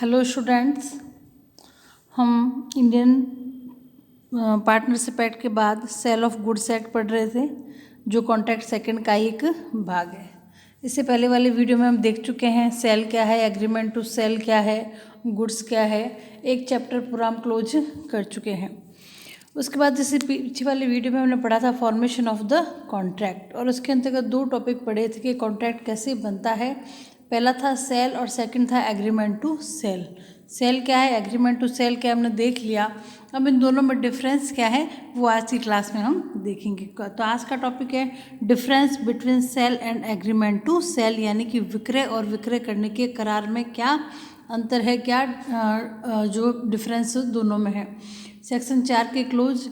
Hello students, हम Indian partnership act के बाद सेल ऑफ गुड्स एक्ट पढ़ रहे थे, जो कॉन्ट्रैक्ट सेकंड का एक भाग है। इससे पहले वाले वीडियो में हम देख चुके हैं सेल क्या है, एग्रीमेंट टू सेल क्या है, गुड्स क्या है। एक चैप्टर पूरा हम क्लोज कर चुके हैं। उसके बाद जैसे पीछे वाले वीडियो में हमने पढ़ा था फॉर्मेशन ऑफ द कॉन्ट्रैक्ट, और उसके अंतर्गत दो टॉपिक पढ़े थे कि कॉन्ट्रैक्ट कैसे बनता है। पहला था सेल और सेकंड था एग्रीमेंट टू सेल। सेल क्या है, एग्रीमेंट टू सेल क्या, हमने देख लिया। अब इन दोनों में डिफरेंस क्या है वो आज की क्लास में हम देखेंगे। तो आज का टॉपिक है difference between sale and agreement to sale, यानी कि विक्रय और विक्रय करने के करार में क्या अंतर है, क्या जो डिफरेंस दोनों में है। सेक्शन 4 के क्लोज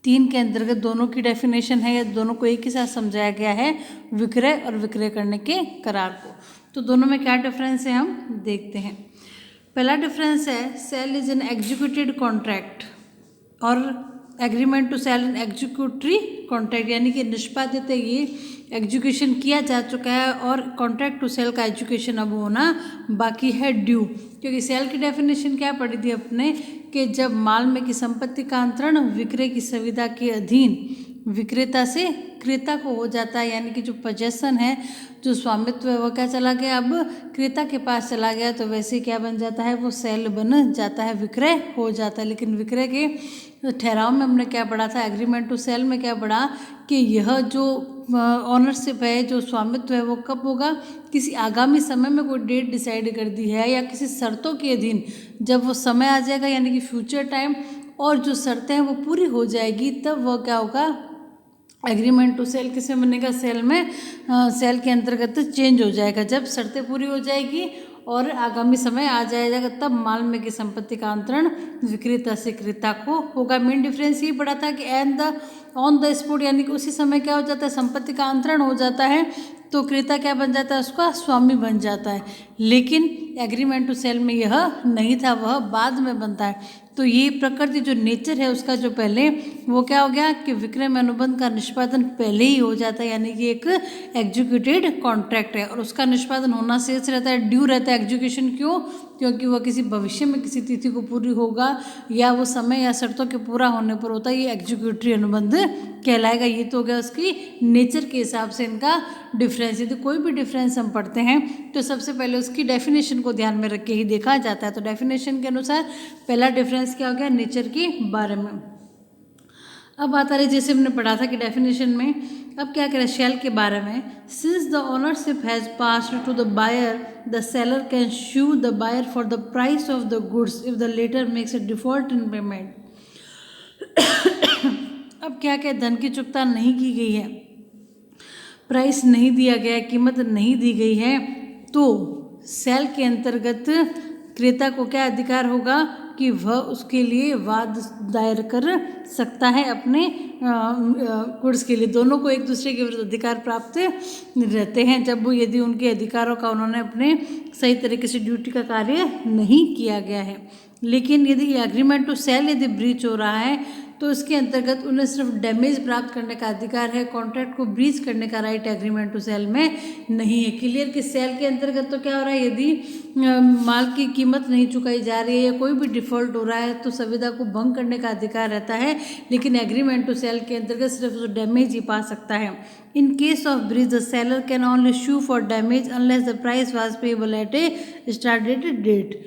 3 के अंतर्गत दोनों की डेफिनेशन है, या दोनों को एक ही साथ समझाया गया है, विक्रय और विक्रय करने के करार को। तो दोनों में क्या डिफरेंस है हम देखते हैं। पहला डिफरेंस है sale is an executed contract और agreement to sale an executory contract, यानी कि निष्पादित है, ये एग्जीक्यूशन किया जा चुका है और कॉन्ट्रैक्ट टू सेल का एजुकेशन अब होना बाकी है, ड्यू। क्योंकि सेल की डेफिनेशन क्या पढ़ी थी अपने कि जब माल में की संपत्ति का अंतरण विक्रय की सुविधा के अधीन विक्रेता से क्रेता को हो जाता है, यानी कि जो पोजेसन है, जो स्वामित्व है, वो क्या चला गया, अब क्रेता के पास चला गया, तो वैसे क्या बन जाता है, वो सेल बन जाता है, विक्रय हो जाता है। लेकिन विक्रय के ठहराव में हमने क्या पढ़ा था, एग्रीमेंट टू सेल में क्या पढ़ा कि यह जो ऑनरशिप है, जो स्वामित्व है, वो कब होगा, किसी आगामी समय में कोई डेट डिसाइड कर दी है या किसी शर्तों के अधीन जब वो समय आ जाएगा, यानी कि फ्यूचर टाइम, और जो शर्तें हैं वो पूरी हो जाएगी, तब वह क्या होगा, एग्रीमेंट टू सेल किसमें बनेगा, सेल में, सेल के अंतर्गत चेंज हो जाएगा। जब शर्तें पूरी हो जाएगी और आगामी समय आ जाएगा, तब माल में की संपत्ति का अंतरण विक्रेता से क्रेता को होगा। मेन डिफरेंस ये पड़ा था कि ऑन द स्पॉट, यानी कि उसी समय क्या हो जाता है, संपत्ति का अंतरण हो जाता है, तो क्रेता क्या बन जाता है, उसका स्वामी बन जाता है। लेकिन एग्रीमेंट टू सेल में यह नहीं था, वह बाद में बनता है। तो ये प्रकृति जो नेचर है उसका, जो पहले वो क्या हो गया कि विक्रय में अनुबंध का निष्पादन पहले ही हो जाता है, यानी कि एक एग्जीक्यूटेड कॉन्ट्रैक्ट है और उसका निष्पादन होना शेष रहता है, ड्यू रहता है एग्जीक्यूशन। क्यों? क्योंकि वह किसी भविष्य में किसी तिथि को पूरी होगा या वो समय या शर्तों के पूरा होने पर होता है, ये एग्जीक्यूटरी अनुबंध कहलाएगा। ये तो हो गया उसकी नेचर के हिसाब से इनका डिफरेंस। यदि कोई भी डिफरेंस हम पढ़ते हैं तो सबसे पहले उसकी डेफिनेशन को ध्यान में रख के ही देखा जाता है। तो डेफिनेशन के अनुसार पहला डिफरेंस क्या हो गया, नेचर के बारे में। अब बात आ रही, जैसे हमने पढ़ा था कि डेफिनेशन में, अब क्या करें सेल के बारे में। Since the ownership has passed to the buyer, the seller can sue the buyer for the price of the goods if the latter makes a default in payment. अब क्या क्या धन की चुकता नहीं की गई है, प्राइस नहीं दिया गया है, कीमत नहीं दी गई है, तो सेल के अंतर्गत क्रेता को क्या अधिकार होगा कि वह उसके लिए वाद दायर कर सकता है अपने गुड्स के लिए। दोनों को एक दूसरे के विरुद्ध अधिकार प्राप्त रहते हैं जब वो, यदि उनके अधिकारों का उन्होंने अपने सही तरीके से ड्यूटी का कार्य नहीं किया गया है। लेकिन यदि एग्रीमेंट टू सेल यदि ब्रीच हो रहा है तो इसके अंतर्गत उन्हें सिर्फ डैमेज प्राप्त करने का अधिकार है, कॉन्ट्रैक्ट को ब्रीच करने का राइट एग्रीमेंट टू सेल में नहीं है। क्लियर कि सेल के अंतर्गत तो क्या हो रहा है, यदि माल की कीमत नहीं चुकाई जा रही है या कोई भी डिफॉल्ट हो रहा है तो संविदा को भंग करने का अधिकार रहता है, लेकिन एग्रीमेंट टू सेल के अंतर्गत सिर्फ डैमेज ही पा सकता है। In case of breach the seller can only sue for damage unless the price was payable at a stated date.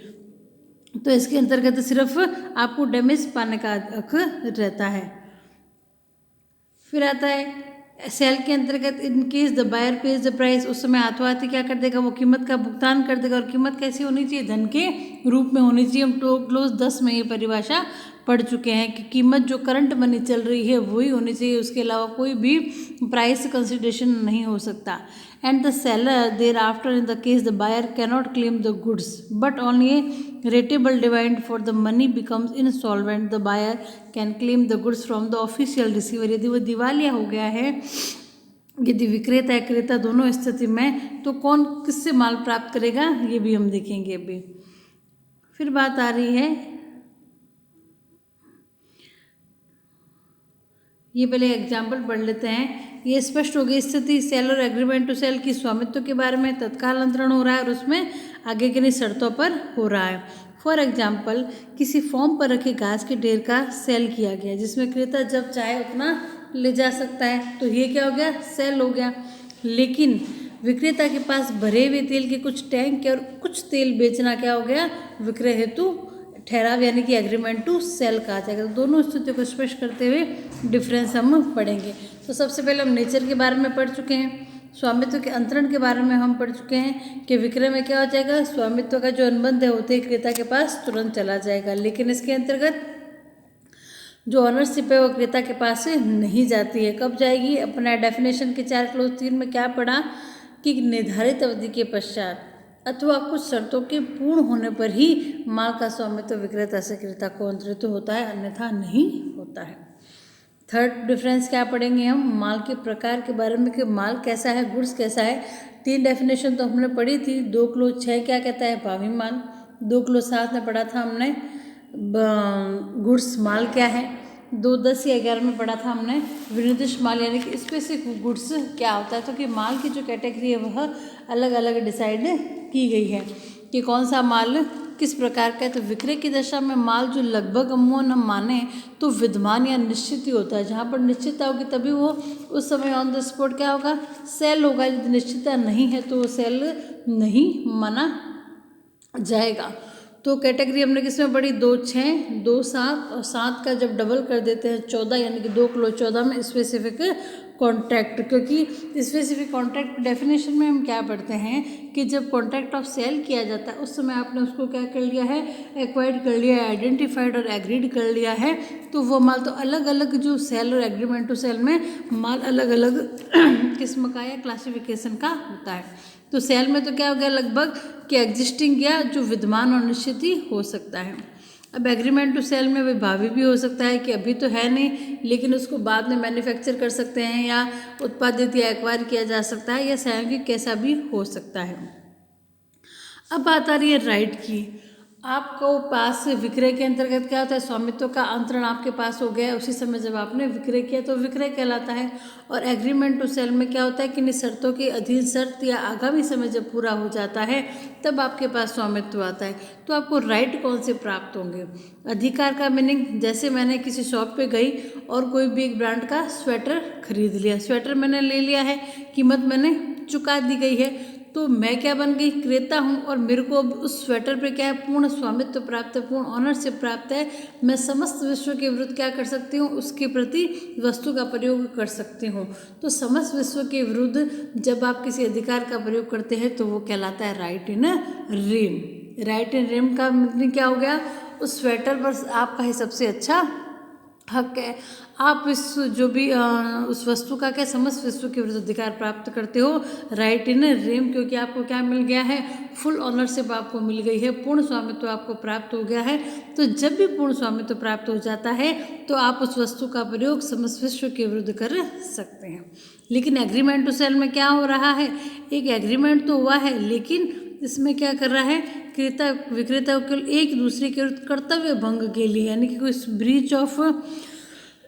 तो इसके अंतर्गत सिर्फ आपको डैमेज पाने का हक रहता है। फिर आता है सेल के अंतर्गत in case the buyer pays the price, उस समय हाथों हाथ क्या कर देगा, वो कीमत का भुगतान कर देगा। और कीमत कैसी होनी चाहिए, धन के रूप में होनी चाहिए। हम क्लोज 10 में ये परिभाषा पढ़ चुके हैं कि कीमत जो करंट मनी चल रही है वही होनी चाहिए, उसके अलावा कोई भी प्राइस कंसिडरेशन नहीं हो सकता। And the seller there after in the case the buyer cannot claim the goods but only a rateable divide for the money becomes insolvent, the buyer can claim the goods from the official receiver. यदि वो दिवालिया हो गया है, यदि विक्रेता या क्रेता दोनों स्थिति में, तो कौन किससे माल प्राप्त करेगा ये भी हम देखेंगे अभी। फिर बात आ रही है, ये पहले एग्जाम्पल पढ़ लेते हैं ये स्पष्ट हो गई स्थिति सेल और एग्रीमेंट टू सेल की स्वामित्व के बारे में। तत्काल अंतरण हो रहा है और उसमें आगे किन्हीं शर्तों पर हो रहा है। फॉर एग्जाम्पल, किसी फॉर्म पर रखे घास के ढेर का सेल किया गया जिसमें क्रेता जब चाहे उतना ले जा सकता है, तो ये क्या हो गया, सेल हो गया। लेकिन विक्रेता के पास भरे हुए तेल के कुछ टैंक और कुछ तेल बेचना क्या हो गया, विक्रय हेतु ठहराव यानी कि एग्रीमेंट टू सेल कहा जाएगा। तो दोनों स्थितियों को स्पष्ट करते हुए डिफरेंस हम पढ़ेंगे। तो सबसे पहले हम नेचर के बारे में पढ़ चुके हैं, स्वामित्व के अंतरण के बारे में हम पढ़ चुके हैं कि विक्रय में क्या हो जाएगा, स्वामित्व का जो अनुबंध है होते ही क्रेता के पास तुरंत चला जाएगा। लेकिन इसके अंतर्गत जो ऑनरशिप है वो क्रेता के पास से नहीं जाती है। कब जाएगी, अपना डेफिनेशन के 4 क्लोज 3 में क्या पढ़ा कि निर्धारित अवधि के पश्चात अथवा कुछ शर्तों के पूर्ण होने पर ही माल का स्वामित्व विक्रेता से क्रेता को अंतरित होता है, अन्यथा नहीं होता है। थर्ड डिफरेंस क्या पढ़ेंगे हम, माल के प्रकार के बारे में कि माल कैसा है, गुड्स कैसा है। 3 डेफिनेशन तो हमने पढ़ी थी, 2 क्लोज 6 क्या कहता है, भावी माल। 2 क्लोज 7 में पढ़ा था हमने गुड्स माल क्या है। 2, 10 या 11 में पढ़ा था हमने विनिर्दिष्ट माल यानी कि स्पेसिफिक गुड्स क्या होता है। तो कि माल की जो कैटेगरी है वह अलग अलग डिसाइड की गई है कि कौन सा माल किस प्रकार का है। तो विक्रय की दशा में माल जो लगभग अमूमन हम माने तो विद्यमान या निश्चित ही होता है। जहाँ पर निश्चितता होगी तभी वो उस समय ऑन द स्पॉट क्या होगा, सेल होगा। यदि निश्चितता नहीं है तो वो सेल नहीं माना जाएगा। तो कैटेगरी हमने किसमें पढ़ी, 2, 6, 2, 7 और 7 का जब डबल कर देते हैं 14 यानी कि 2 क्लोज 14 में स्पेसिफिक कॉन्ट्रैक्ट। क्योंकि स्पेसिफिक कॉन्ट्रैक्ट डेफिनेशन में हम क्या पढ़ते हैं कि जब कॉन्ट्रैक्ट ऑफ सेल किया जाता है उस समय आपने उसको क्या कर लिया है, एक्वायर्ड कर लिया है, आइडेंटिफाइड और एग्रीड कर लिया है। तो वो माल तो अलग अलग जो सेल और एग्रीमेंट टू सेल में माल अलग अलग किस्म का या क्लासिफिकेशन का होता है। तो सेल में तो क्या हो गया लगभग कि एग्जिस्टिंग या जो विद्यमान और निश्चित ही हो सकता है। अब एग्रीमेंट टू सेल में भावी भी हो सकता है कि अभी तो है नहीं लेकिन उसको बाद में मैन्युफैक्चर कर सकते हैं या उत्पादित या एक्वायर किया जा सकता है या संयोगिक कैसा भी हो सकता है। अब बात आ रही है राइट की। आपको पास विक्रय के अंतर्गत क्या होता है, स्वामित्व का अंतरण आपके पास हो गया उसी समय जब आपने विक्रय किया तो विक्रय कहलाता है। और एग्रीमेंट टू सेल में क्या होता है कि इन शर्तों के अधीन शर्त या आगामी समय जब पूरा हो जाता है तब आपके पास स्वामित्व आता है। तो आपको राइट कौन से प्राप्त होंगे, अधिकार का मीनिंग जैसे मैंने किसी शॉप पे गई और कोई भी एक ब्रांड का स्वेटर खरीद लिया, स्वेटर मैंने ले लिया है, कीमत मैंने चुका दी गई है, तो मैं क्या बन गई, क्रेता हूँ और मेरे को अब उस स्वेटर पे क्या है, पूर्ण स्वामित्व प्राप्त है, पूर्ण ऑनरशिप प्राप्त है। मैं समस्त विश्व के विरुद्ध क्या कर सकती हूँ, उसके प्रति वस्तु का प्रयोग कर सकती हूँ। तो समस्त विश्व के विरुद्ध जब आप किसी अधिकार का प्रयोग करते हैं तो वो कहलाता है right in rem. Right in rem का मतलब क्या हो गया, उस स्वेटर पर आपका ही सबसे अच्छा हक है। आप इस जो भी उस वस्तु का क्या समस्त विश्व के विरुद्ध अधिकार प्राप्त करते हो राइट इन रेम, क्योंकि आपको क्या मिल गया है, फुल ऑनरशिप आपको मिल गई है, पूर्ण स्वामित्व आपको प्राप्त हो गया है। तो जब भी पूर्ण स्वामित्व प्राप्त हो जाता है तो आप उस वस्तु का प्रयोग समस्त विश्व के विरुद्ध कर सकते हैं। लेकिन एग्रीमेंट टू सेल में क्या हो रहा है, एक एग्रीमेंट तो हुआ है लेकिन इसमें क्या कर रहा है, क्रेता विक्रेता को एक दूसरे के विरुद्ध कर्तव्य भंग के लिए यानी कि कोई ब्रीच ऑफ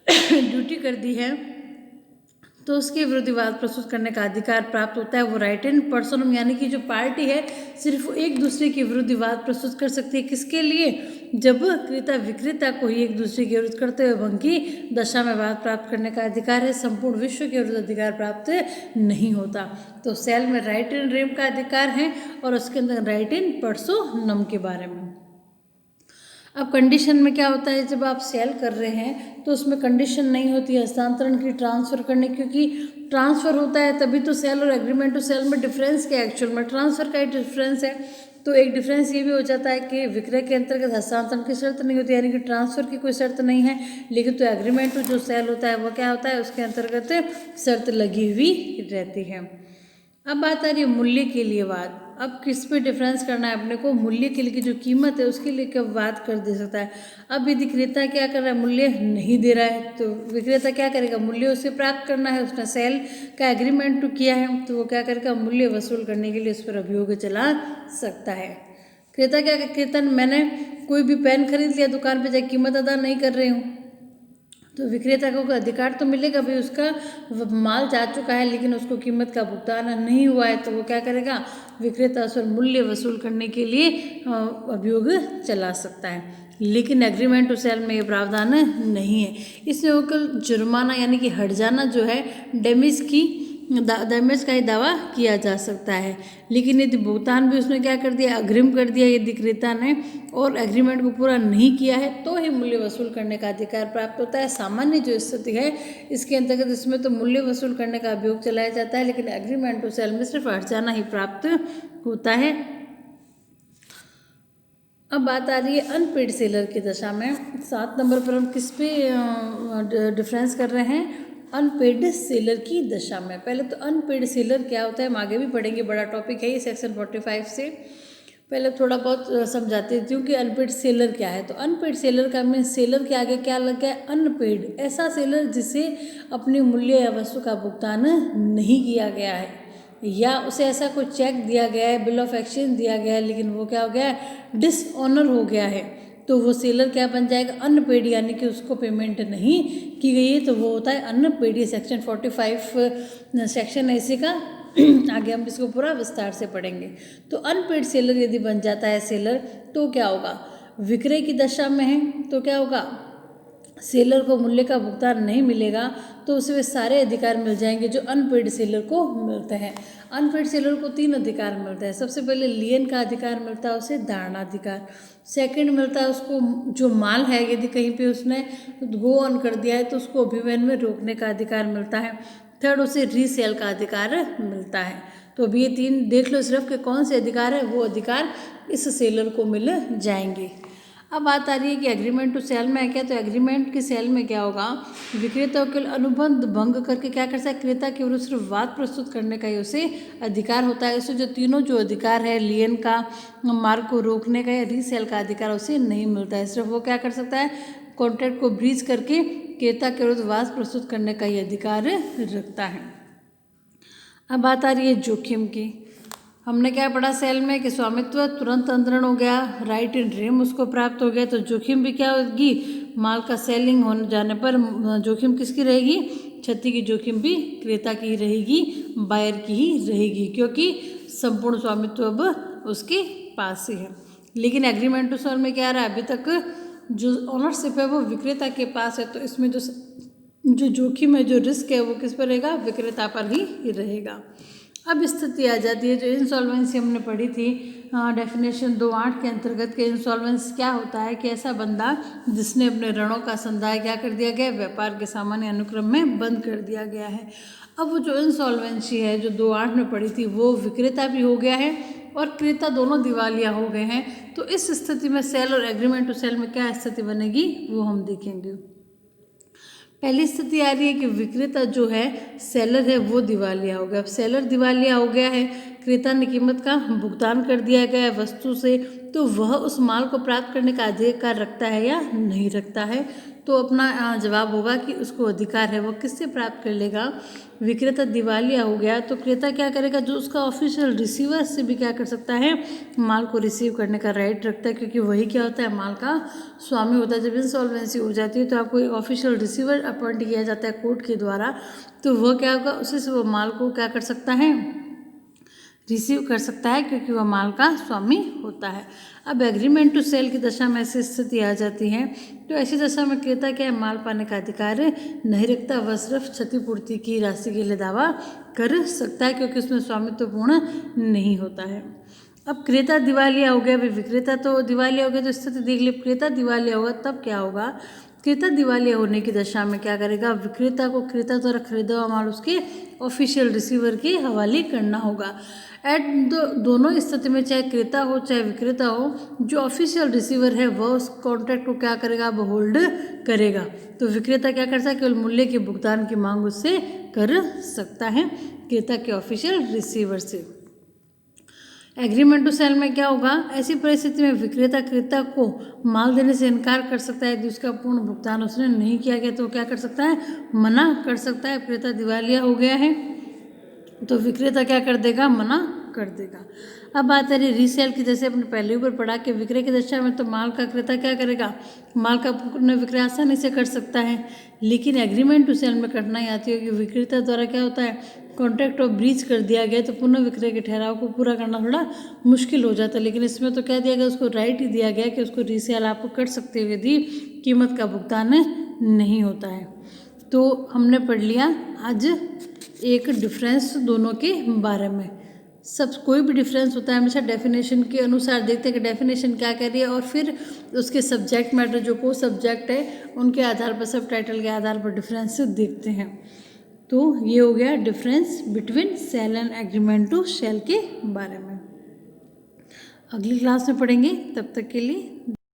ड्यूटी कर दी है तो उसके विरुद्ध विवाद प्रस्तुत करने का अधिकार प्राप्त होता है। वो राइट इन पर्सनम यानी कि जो पार्टी है सिर्फ एक दूसरे के विरुद्ध विवाद प्रस्तुत कर सकती है। किसके लिए, जब क्रेता विक्रेता को ही एक दूसरे के विरुद्ध करते हुए भंग की दशा में वाद प्राप्त करने का अधिकार है, संपूर्ण विश्व के विरुद्ध अधिकार प्राप्त नहीं होता। तो सेल में राइट इन रेम का अधिकार है और उसके अंदर राइट इन पर्सोनम के बारे में। अब कंडीशन में क्या होता है, जब आप सेल कर रहे हैं तो उसमें कंडीशन नहीं होती है हस्तांतरण की, ट्रांसफ़र करने, क्योंकि ट्रांसफ़र होता है तभी तो सेल और एग्रीमेंट टू सेल में डिफरेंस क्या है, एक्चुअल में ट्रांसफ़र का ही डिफरेंस है। तो एक डिफरेंस ये भी हो जाता है कि विक्रय के अंतर्गत हस्तांतरण की शर्त नहीं होती यानी कि ट्रांसफ़र की कोई शर्त नहीं है, लेकिन तो एग्रीमेंट टू जो सेल होता है वो क्या होता है, उसके अंतर्गत शर्त लगी हुई रहती है। अब बात आ रही है मूल्य के लिए बात। अब किस पे डिफरेंस करना है अपने को, मूल्य के लिए की जो कीमत है उसके लिए क्या बात कर दे सकता है। अब यदि क्रेता क्या कर रहा है, मूल्य नहीं दे रहा है तो विक्रेता क्या करेगा, मूल्य उसे प्राप्त करना है, उसने सेल का एग्रीमेंट तो किया है तो वो क्या करेगा, मूल्य वसूल करने के लिए उस पर अभियोग चला सकता है। क्रेता मैंने कोई भी पेन खरीद लिया, दुकान पर जाकर कीमत अदा नहीं कर रही हूँ तो विक्रेता को अधिकार तो मिलेगा भाई, उसका माल जा चुका है लेकिन उसको कीमत का भुगतान नहीं हुआ है, तो वो क्या करेगा, विक्रेता उस पर मूल्य वसूल करने के लिए अभियोग चला सकता है। लेकिन एग्रीमेंट टू सेल में ये प्रावधान नहीं है। इसमें वो केवल जुर्माना यानी कि हट जाना जो है, डैमेज का ही दावा किया जा सकता है। लेकिन यदि भुगतान भी उसने क्या कर दिया, अग्रिम कर दिया यदि क्रेता ने, और एग्रीमेंट को पूरा नहीं किया है, तो ही मूल्य वसूल करने का अधिकार प्राप्त होता है। सामान्य जो स्थिति है इसके अंतर्गत इसमें तो मूल्य वसूल करने का अभियोग चलाया जाता है, लेकिन एग्रीमेंट टू सेल में सिर्फ हट जाना ही प्राप्त होता है। अब बात आ रही है अनपेड सेलर की दशा में। 7 नंबर पर हम किस पे डिफरेंस कर रहे हैं, अनपेड सेलर की दशा में। पहले तो अनपेड सेलर क्या होता है हम आगे भी पढ़ेंगे, बड़ा टॉपिक है ये सेक्शन 45 से। पहले थोड़ा बहुत समझाती हूँ कि अनपेड सेलर क्या है। तो अनपेड सेलर का मीन सेलर के आगे क्या लग गया है, अनपेड, ऐसा सेलर जिसे अपनी मूल्य या वस्तु का भुगतान नहीं किया गया है, या उसे ऐसा कोई चेक दिया गया है, बिल ऑफ एक्सचेंज दिया गया है, लेकिन वो क्या हो गया है, डिसऑनर हो गया है, तो वो सेलर क्या बन जाएगा, अनपेड, यानी कि उसको पेमेंट नहीं की गई है, तो वो होता है अनपेड। ये सेक्शन 45 सेक्शन है इसी का। आगे हम इसको पूरा विस्तार से पढ़ेंगे। तो अनपेड सेलर यदि बन जाता है सेलर, तो क्या होगा, विक्रय की दशा में है तो क्या होगा, सेलर को मूल्य का भुगतान नहीं मिलेगा, तो उसे वे सारे अधिकार मिल जाएंगे जो अनपेड सेलर को मिलते हैं। अनपेड सेलर को 3 अधिकार मिलते हैं। सबसे पहले लियन का अधिकार मिलता है उसे, धारणाधिकार। सेकंड मिलता है उसको जो माल है यदि कहीं पे उसने गो ऑन कर दिया है तो उसको अभिवयन में रोकने का अधिकार मिलता है। थर्ड उसे रीसेल का अधिकार मिलता है। तो अभी ये 3 देख लो सिर्फ कि कौन से अधिकार है, वो अधिकार इस सेलर को मिल जाएंगे। अब बात आ रही है कि एग्रीमेंट टू सेल में है क्या, तो एग्रीमेंट की सेल में क्या होगा, विक्रेता के अनुबंध भंग करके क्या कर सकता है, क्रेता के विरुद्ध सिर्फ वाद प्रस्तुत करने का ही उसे अधिकार होता है। उसे जो तीनों जो अधिकार है, लियन का, मार्ग को रोकने का या रीसेल का अधिकार उसे नहीं मिलता है। सिर्फ वो क्या कर सकता है, कॉन्ट्रैक्ट को ब्रीच करके क्रेता के विरुद्ध वाद प्रस्तुत करने का ही अधिकार रखता है। अब बात आ रही है जोखिम की। हमने क्या पढ़ा सेल में कि स्वामित्व तुरंत अंतरण हो गया, राइट इन रेम उसको प्राप्त हो गया, तो जोखिम भी क्या होगी, माल का सेलिंग होने जाने पर जोखिम किसकी रहेगी, क्षति की जोखिम भी क्रेता की ही रहेगी, बायर की ही रहेगी, क्योंकि संपूर्ण स्वामित्व अब उसके पास ही है। लेकिन एग्रीमेंट टू सेल में क्या रहा, अभी तक जो ओनरशिप है वो विक्रेता के पास है, तो इसमें जो जोखिम है, जो रिस्क है, वो किस पर रहेगा, विक्रेता पर ही रहेगा। अब स्थिति आ जाती है जो इंसॉल्वेंसी हमने पढ़ी थी डेफिनेशन 2.8 के अंतर्गत के इंसॉल्वेंस क्या होता है कि ऐसा बंदा जिसने अपने ऋणों का संदाय क्या कर दिया गया, व्यापार के सामान्य अनुक्रम में बंद कर दिया गया है। अब वो जो इंसॉल्वेंसी है जो 2.8 में पढ़ी थी, वो विक्रेता भी हो गया है और क्रेता दोनों दिवालिया हो गए हैं। तो इस स्थिति में सेल और एग्रीमेंट टू सेल में क्या स्थिति बनेगी वो हम देखेंगे। पहली स्थिति आ रही है कि विक्रेता जो है, सेलर है, वो दिवालिया हो गया। अब सेलर दिवालिया हो गया है, क्रेता ने कीमत का भुगतान कर दिया गया है वस्तु से, तो वह उस माल को प्राप्त करने का अधिकार रखता है या नहीं रखता है। तो अपना जवाब होगा कि उसको अधिकार है, वो किससे प्राप्त कर लेगा, विक्रेता दिवालिया हो गया तो क्रेता क्या करेगा, जो उसका ऑफिशियल रिसीवर से भी क्या कर सकता है, माल को रिसीव करने का राइट रखता है, क्योंकि वही क्या होता है, माल का स्वामी होता है। जब इंसॉल्वेंसी हो जाती है तो आपको एक ऑफिशियल रिसीवर अपॉइंट किया जाता है कोर्ट के द्वारा, तो वह क्या होगा, उसी से वो माल को क्या कर सकता है, रिसीव कर सकता है, क्योंकि वह माल का स्वामी होता है। अब एग्रीमेंट टू सेल की दशा में ऐसी स्थिति आ जाती है, तो ऐसी दशा में क्रेता क्या है, माल पाने का अधिकार नहीं रखता, वह सिर्फ क्षतिपूर्ति की राशि के लिए दावा कर सकता है, क्योंकि उसमें स्वामित्वपूर्ण नहीं होता है। अब क्रेता दिवालिया हो गया, विक्रेता तो दिवालिया हो गया, तो स्थिति देख ली, क्रेता दिवालिया होगा तब क्या होगा, क्रेता दिवालिया होने की दशा में क्या करेगा, विक्रेता को क्रेता द्वारा खरीदा हुआ माल उसके ऑफिशियल रिसीवर के हवाले करना होगा। दोनों स्थिति में चाहे क्रेता हो चाहे विक्रेता हो, जो ऑफिशियल रिसीवर है वह उस कॉन्ट्रैक्ट को क्या करेगा, वो होल्ड करेगा। तो विक्रेता क्या कर सकता है, केवल मूल्य के भुगतान की मांग उससे कर सकता है, क्रेता के ऑफिशियल रिसीवर से। एग्रीमेंट टू सेल में क्या होगा, ऐसी परिस्थिति में विक्रेता क्रेता को माल देने से इनकार कर सकता है यदि उसका पूर्ण भुगतान उसने नहीं किया गया, तो क्या कर सकता है, मना कर सकता है। क्रेता दिवालिया हो गया है तो विक्रेता क्या कर देगा, मना कर देगा। अब बात है रीसेल की, जैसे अपने पहले ऊपर पढ़ा कि विक्रय की दशा में तो माल का क्रेता क्या करेगा, माल का पुनः विक्रय आसानी से कर सकता है, लेकिन एग्रीमेंट टू सेल में कठिनाई आती है कि विक्रेता द्वारा क्या होता है, कॉन्ट्रैक्ट ऑफ ब्रीच कर दिया गया तो पुनः विक्रय के ठहराव को पूरा करना थोड़ा मुश्किल हो जाता है। लेकिन इसमें तो क्या दिया गया, उसको राइट ही दिया गया कि उसको रीसेल आप कर सकते हो यदि कीमत का भुगतान नहीं होता है। तो हमने पढ़ लिया आज एक डिफरेंस दोनों के बारे में। सब कोई भी डिफरेंस होता है हमेशा डेफिनेशन के अनुसार देखते हैं कि डेफिनेशन क्या कह रही है, और फिर उसके सब्जेक्ट मैटर जो को सब्जेक्ट है उनके आधार पर, सब टाइटल के आधार पर डिफरेंस देखते हैं। तो ये हो गया difference between sale and agreement to sale के बारे में। अगली क्लास में पढ़ेंगे, तब तक के लिए